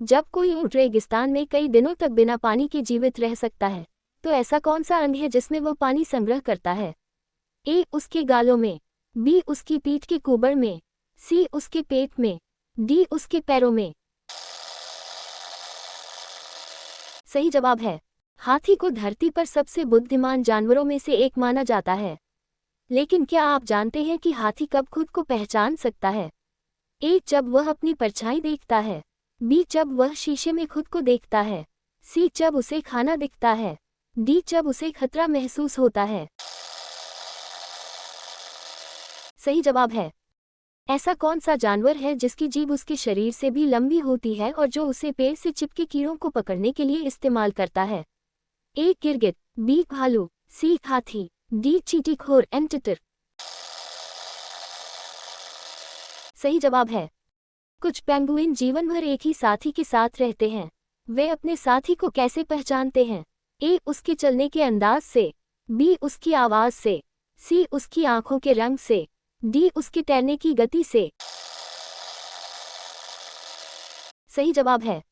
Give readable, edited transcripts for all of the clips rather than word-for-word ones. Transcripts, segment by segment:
जब कोई ऊंट रेगिस्तान में कई दिनों तक बिना पानी के जीवित रह सकता है, तो ऐसा कौन सा अंग है जिसमें वह पानी संग्रह करता है? ए. उसके गालों में, बी. उसकी पीठ के कुबर में, सी. उसके पेट में, डी. उसके पैरों में। सही जवाब है, हाथी को धरती पर सबसे बुद्धिमान जानवरों में से एक माना जाता है। लेकिन क्या आप जानते हैं कि हाथी कब खुद को पहचान सकता है? ए. जब वह अपनी परछाई देखता है, बी. जब वह शीशे में खुद को देखता है, सी. जब उसे खाना दिखता है, डी. जब उसे खतरा महसूस होता है। सही जवाब है, ऐसा कौन सा जानवर है जिसकी जीभ उसके शरीर से भी लंबी होती है और जो उसे पेड़ से चिपके कीड़ों को पकड़ने के लिए इस्तेमाल करता है? ए. गिरगिट, बी. भालू, सी. हाथी, डी. चींटीखोर एंटिटर। सही जवाब है, कुछ पेंगुइन जीवन भर एक ही साथी के साथ रहते हैं। वे अपने साथी को कैसे पहचानते हैं? ए. उसके चलने के अंदाज से, बी. उसकी आवाज से, सी. उसकी आंखों के रंग से, डी. उसके तैरने की गति से। सही जवाब है,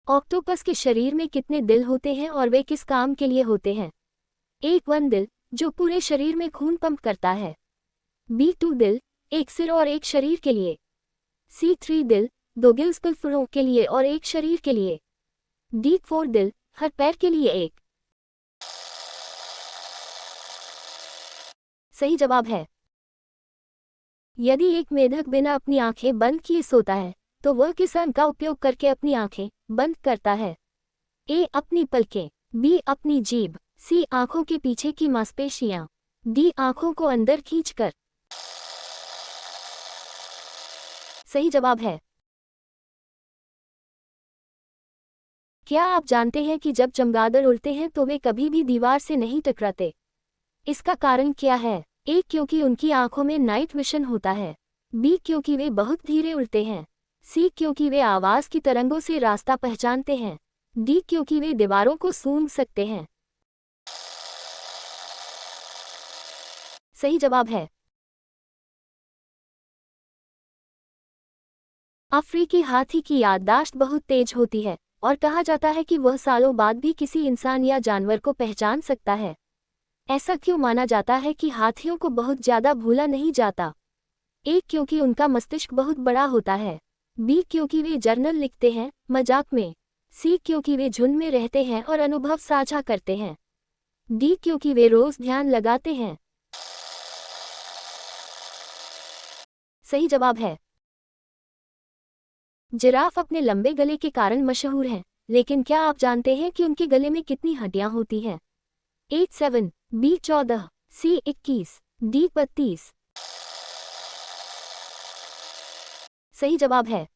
ऑक्टोपस के शरीर में कितने दिल होते हैं और वे किस काम के लिए होते हैं? ए. 1 दिल, जो पूरे शरीर में खून पंप करता है, बी. 2 दिल, एक सिर और एक शरीर के लिए, सी. 3 दिल, 2 गिल्स फेफड़ों के लिए और एक शरीर के लिए, डी. 4 दिल, हर पैर के लिए एक। सही जवाब है, यदि एक मेढक बिना अपनी आंखें बंद किए सोता है, तो वह किस अंग का उपयोग करके अपनी आंखें बंद करता है? ए. अपनी पलकें, बी. अपनी जीभ, सी. आंखों के पीछे की मांसपेशियां, डी. आंखों को अंदर खींचकर। सही जवाब है, क्या आप जानते हैं कि जब चमगादड़ उड़ते हैं तो वे कभी भी दीवार से नहीं टकराते? इसका कारण क्या है? ए. क्योंकि उनकी आंखों में नाइट विशन होता है, बी. क्योंकि वे बहुत धीरे उड़ते हैं, सी. क्योंकि वे आवाज की तरंगों से रास्ता पहचानते हैं, डी. क्योंकि वे दीवारों को सूंघ सकते हैं। सही जवाब है, अफ्रीकी हाथी की याददाश्त बहुत तेज होती है और कहा जाता है कि वह सालों बाद भी किसी इंसान या जानवर को पहचान सकता है। ऐसा क्यों माना जाता है कि हाथियों को बहुत ज्यादा भूला नहीं जाता? ए. क्योंकि उनका मस्तिष्क बहुत बड़ा होता है, बी. क्योंकि वे जर्नल लिखते हैं मजाक में, सी. क्योंकि वे झुंड में रहते हैं और अनुभव साझा करते हैं, डी. क्योंकि वे रोज ध्यान लगाते हैं। सही जवाब है, जिराफ अपने लंबे गले के कारण मशहूर हैं, लेकिन क्या आप जानते हैं कि उनके गले में कितनी हड्डियां होती हैं? ए. 7, बी. 14, सी. 21, डी. 32। सही जवाब है,